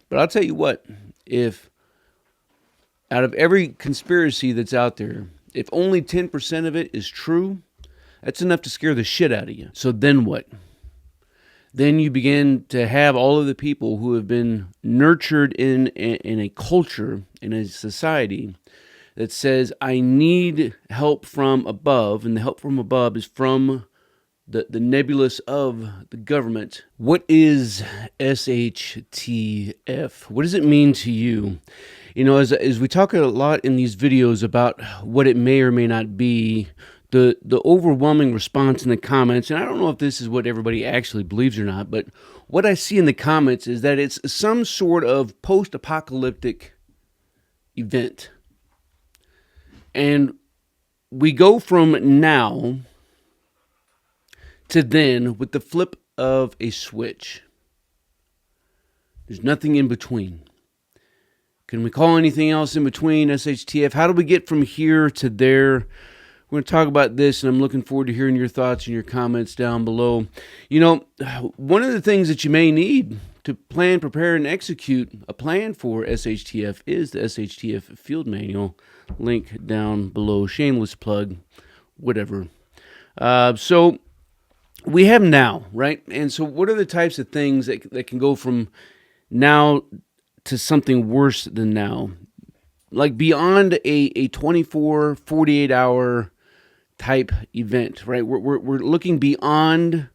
But I'll tell you what, if out of every conspiracy that's out there, if only 10% of it is true, that's enough to scare the shit out of you. So then what? Then you begin to have all of the people who have been nurtured in a culture, in a society that says, I need help from above, and the help from above is from the nebulous of the government. What is SHTF? What does it mean to you? You know, as we talk a lot in these videos about what it may or may not be, the overwhelming response in the comments, and I don't know if this is what everybody actually believes or not, but what I see in the comments is that it's some sort of post-apocalyptic event. And we go from now to then with the flip of a switch. There's nothing in between. Can we call anything else in between? SHTF. How do we get from here to there? We're going to talk about this, and I'm looking forward to hearing your thoughts and your comments down below. You know, one of the things that you may need to plan, prepare, and execute a plan for SHTF is the SHTF Field Manual. Link down below. Shameless plug, whatever. So we have now, right? And so what are the types of things that can go from now to something worse than now? Like beyond a 24, 48 hour type event, right? We're looking beyond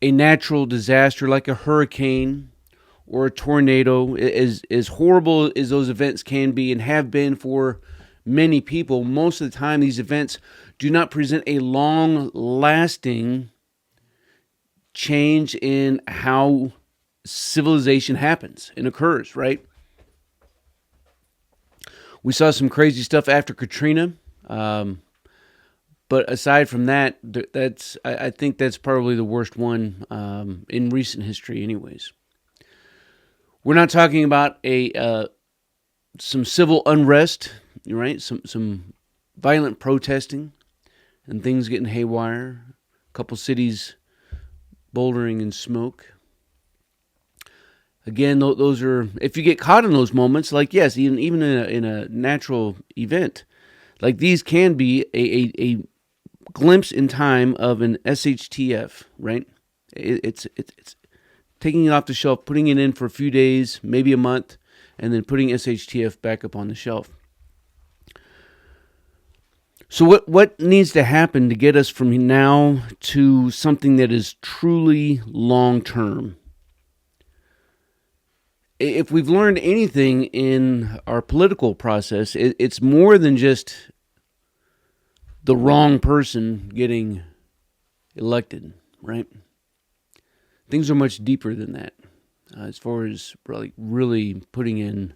a natural disaster like a hurricane or a tornado. As horrible as those events can be and have been for many people, most of the time these events do not present a long-lasting change in how civilization happens and occurs, right? We saw some crazy stuff after Katrina. But aside from that, I think that's probably the worst one in recent history anyways. We're not talking about some civil unrest, right? Some violent protesting and things getting haywire. A couple cities bouldering in smoke. Again, those are, if you get caught in those moments, like yes, even in a natural event, like these can be a glimpse in time of an SHTF, right? It's taking it off the shelf, putting it in for a few days, maybe a month, and then putting SHTF back up on the shelf. So what needs to happen to get us from now to something that is truly long-term? If we've learned anything in our political process, it's more than just the wrong person getting elected, right? Things are much deeper than that as far as really putting in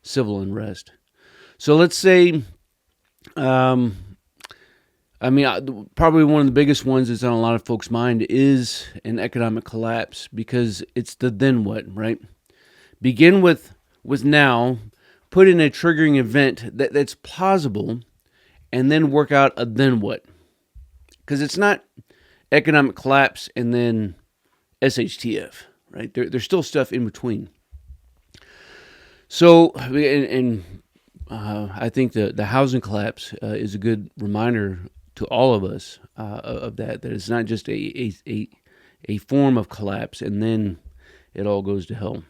civil unrest. So let's say, probably one of the biggest ones that's on a lot of folks' mind is an economic collapse, because it's the then what, right? Begin with now, put in a triggering event that's plausible, and then work out a then what. Because it's not economic collapse and then SHTF, right? There's still stuff in between. So, I think the housing collapse is a good reminder to all of us of that it's not just a form of collapse and then it all goes to hell.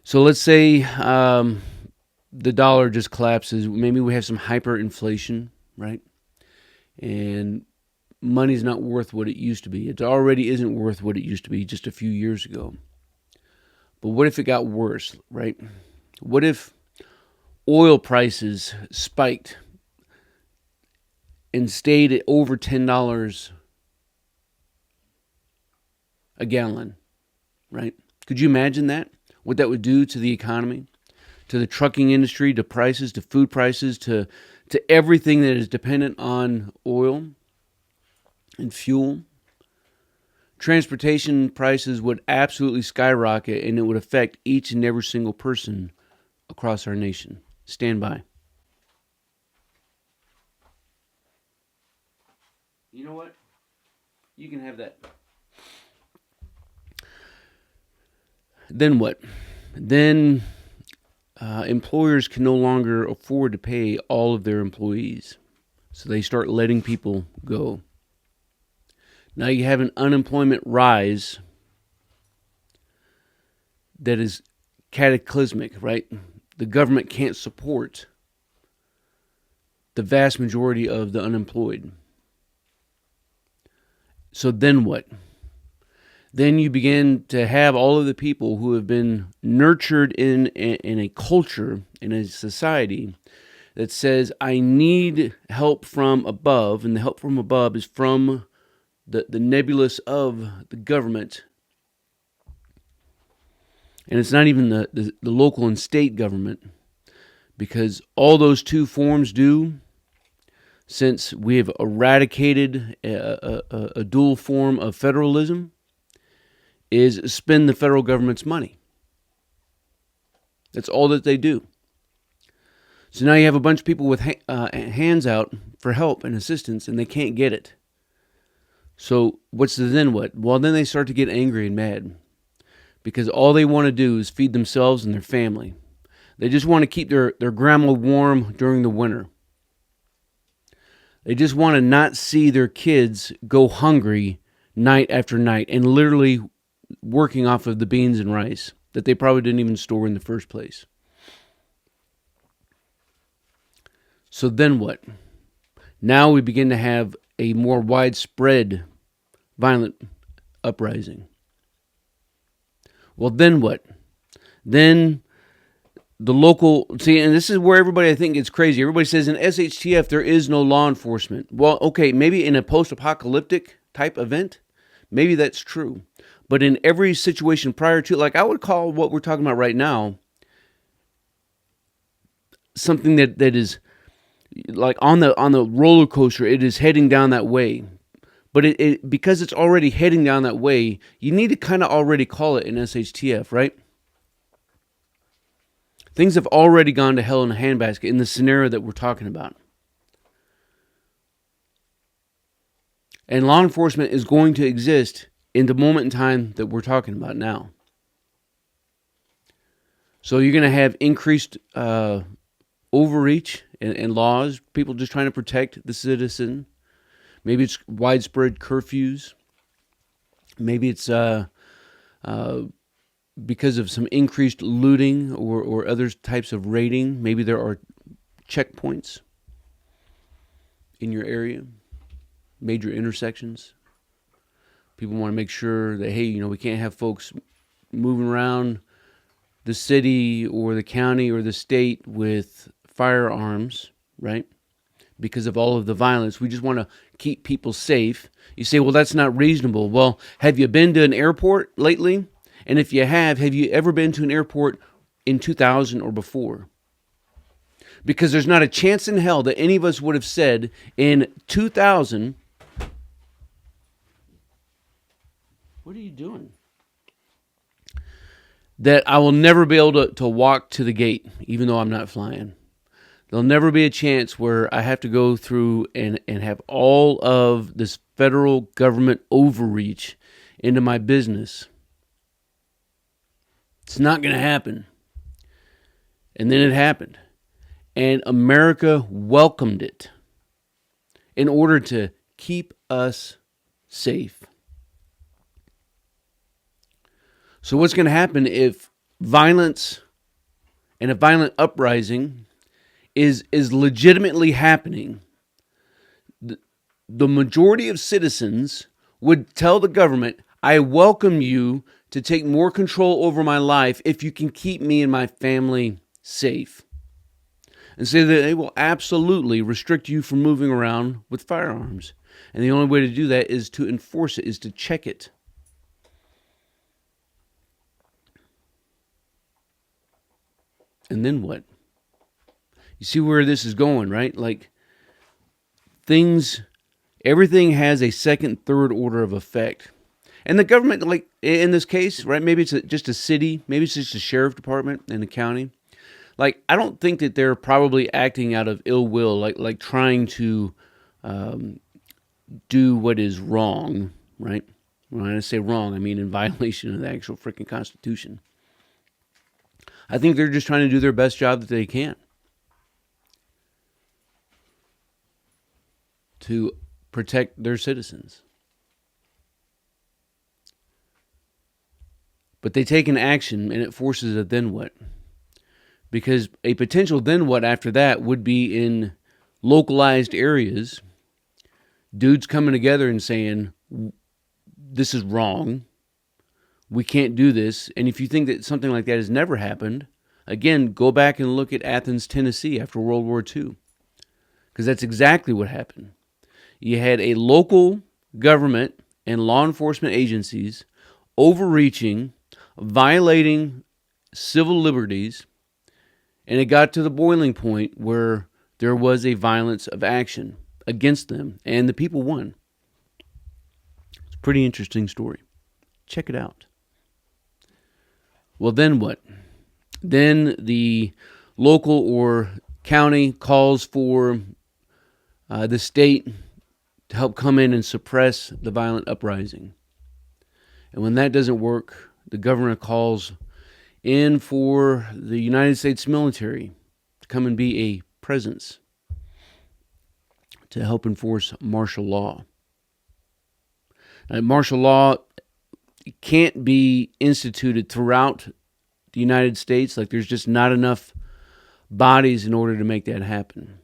So let's say the dollar just collapses. Maybe we have some hyperinflation, right? And money's not worth what it used to be. It already isn't worth what it used to be just a few years ago. But what if it got worse, right? What if oil prices spiked and stayed at over $10 a gallon, right? Could you imagine that? What that would do to the economy, to the trucking industry, to prices, to food prices, to everything that is dependent on oil and fuel. Transportation prices would absolutely skyrocket, and it would affect each and every single person across our nation. Stand by. You know what? You can have that. Then what? Then employers can no longer afford to pay all of their employees. So they start letting people go. Now you have an unemployment rise that is cataclysmic, right? The government can't support the vast majority of the unemployed. So then what? Then you begin to have all of the people who have been nurtured in a culture, in a society that says, I need help from above, and the help from above is from the nebulous of the government. And it's not even the local and state government, because all those two forms do, since we have eradicated a dual form of federalism, is spend the federal government's money. That's all that they do. So now you have a bunch of people with hands out for help and assistance, and they can't get it. So what's the then what? Well, then they start to get angry and mad, because all they want to do is feed themselves and their family. They just want to keep their grandma warm during the winter. They just want to not see their kids go hungry night after night and literally working off of the beans and rice that they probably didn't even store in the first place. So then what? Now we begin to have a more widespread violent uprising. Well, then what? Then the local, see, and this is where everybody, I think, gets crazy. Everybody says in SHTF there is no law enforcement. Well, okay, maybe in a post-apocalyptic type event, maybe that's true. But in every situation prior to, like I would call what we're talking about right now, something that is like on the roller coaster, it is heading down that way. But it because it's already heading down that way, you need to kind of already call it an SHTF, right? Things have already gone to hell in a handbasket in the scenario that we're talking about. And law enforcement is going to exist in the moment in time that we're talking about now. So you're going to have increased overreach and laws, people just trying to protect the citizen. Maybe it's widespread curfews. Maybe it's because of some increased looting or other types of raiding. Maybe there are checkpoints in your area, major intersections. People want to make sure that, hey, we can't have folks moving around the city or the county or the state with firearms, right? Because of all of the violence. We just want to keep people safe. You say, well, that's not reasonable. Well, have you been to an airport lately? And if you have you ever been to an airport in 2000 or before? Because there's not a chance in hell that any of us would have said in 2000, what are you doing? That I will never be able to walk to the gate, even though I'm not flying. There'll never be a chance where I have to go through and have all of this federal government overreach into my business. It's not going to happen. And then it happened. And America welcomed it in order to keep us safe. So what's going to happen if violence and a violent uprising is legitimately happening? The majority of citizens would tell the government, I welcome you to take more control over my life if you can keep me and my family safe. And say that they will absolutely restrict you from moving around with firearms. And the only way to do that is to enforce it, is to check it. And then what? You see where this is going, right? Like, everything has a second, third order of effect. And the government, like in this case, right, maybe it's just a city, maybe it's just a sheriff department in the county. Like, I don't think that they're probably acting out of ill will, like trying to do what is wrong, right? When I say wrong, I mean in violation of the actual freaking Constitution. I think they're just trying to do their best job that they can to protect their citizens. But they take an action and it forces a then what? Because a potential then what after that would be in localized areas, dudes coming together and saying, this is wrong. We can't do this. And if you think that something like that has never happened, again, go back and look at Athens, Tennessee after World War II. Because that's exactly what happened. You had a local government and law enforcement agencies overreaching, violating civil liberties, and it got to the boiling point where there was a violence of action against them, and the people won. It's a pretty interesting story. Check it out. Well, then what? Then the local or county calls for the state to help come in and suppress the violent uprising. And when that doesn't work, the governor calls in for the United States military to come and be a presence to help enforce martial law. Now, martial law can't be instituted throughout the United States. Like, there's just not enough bodies in order to make that happen,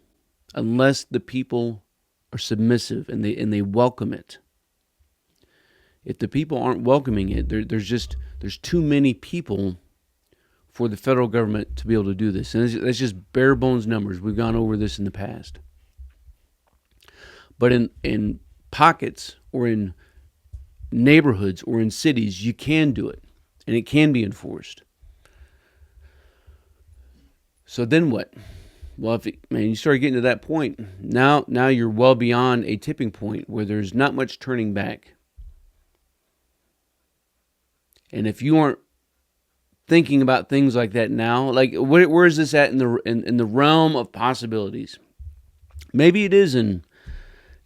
unless the people are submissive and they welcome it. If the people aren't welcoming it, there's too many people for the federal government to be able to do this. And that's just bare bones numbers. We've gone over this in the past. But in pockets or in neighborhoods or in cities, you can do it. And it can be enforced. So then what? Well, you start getting to that point, now you're well beyond a tipping point where there's not much turning back. And if you aren't thinking about things like that now, like where is this at in the realm of possibilities? Maybe it is in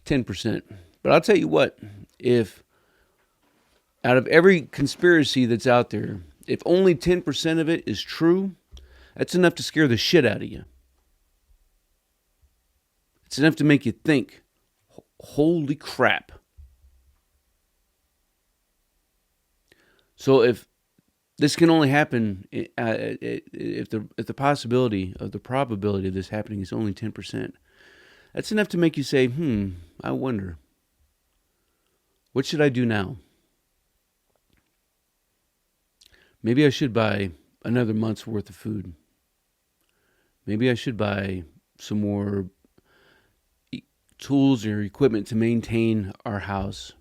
10%. But I'll tell you what, if out of every conspiracy that's out there, if only 10% of it is true, that's enough to scare the shit out of you. It's enough to make you think, holy crap. So if this can only happen, if the possibility of the probability of this happening is only 10%, that's enough to make you say, I wonder, what should I do now? Maybe I should buy another month's worth of food. Maybe I should buy some more tools or equipment to maintain our house.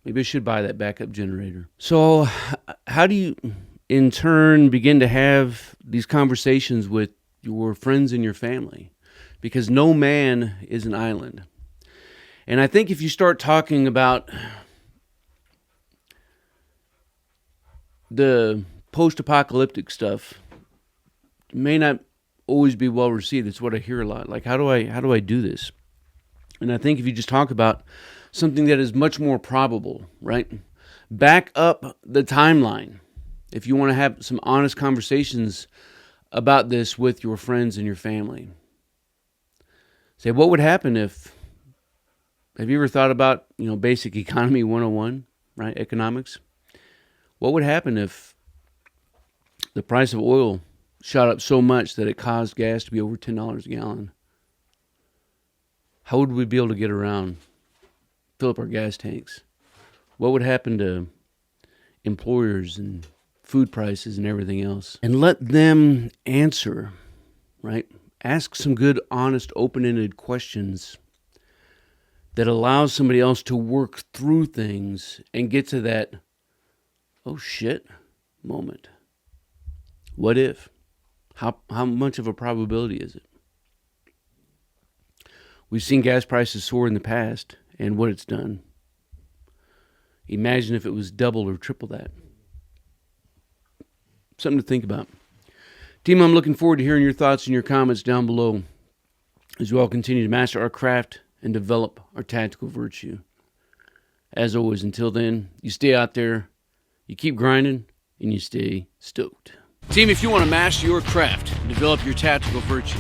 Maybe I should buy that backup generator. So how do you, in turn, begin to have these conversations with your friends and your family? Because no man is an island. And I think if you start talking about the post-apocalyptic stuff, it may not always be well received. It's what I hear a lot. Like, how do I do this? And I think if you just talk about something that is much more probable, right? Back up the timeline. If you want to have some honest conversations about this with your friends and your family. Say, what would happen if, have you ever thought about, basic economy 101, right? Economics. What would happen if the price of oil shot up so much that it caused gas to be over $10 a gallon? How would we be able to get around, fill up our gas tanks? What would happen to employers and food prices and everything else? And let them answer, right? Ask some good, honest, open-ended questions that allows somebody else to work through things and get to that, oh shit, moment. What if? How much of a probability is it? We've seen gas prices soar in the past and what it's done. Imagine if it was double or triple that. Something to think about. Team, I'm looking forward to hearing your thoughts and your comments down below as we all continue to master our craft and develop our tactical virtue. As always, until then, you stay out there, you keep grinding, and you stay stoked. Team, if you want to master your craft and develop your tactical virtue,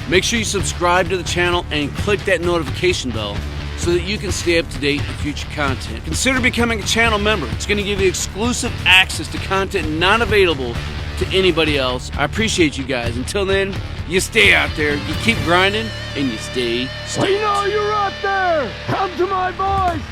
make sure you subscribe to the channel and click that notification bell so that you can stay up to date with future content. Consider becoming a channel member. It's going to give you exclusive access to content not available to anybody else. I appreciate you guys. Until then, you stay out there, you keep grinding, and you stay safe. We know you're out there! Come to my voice!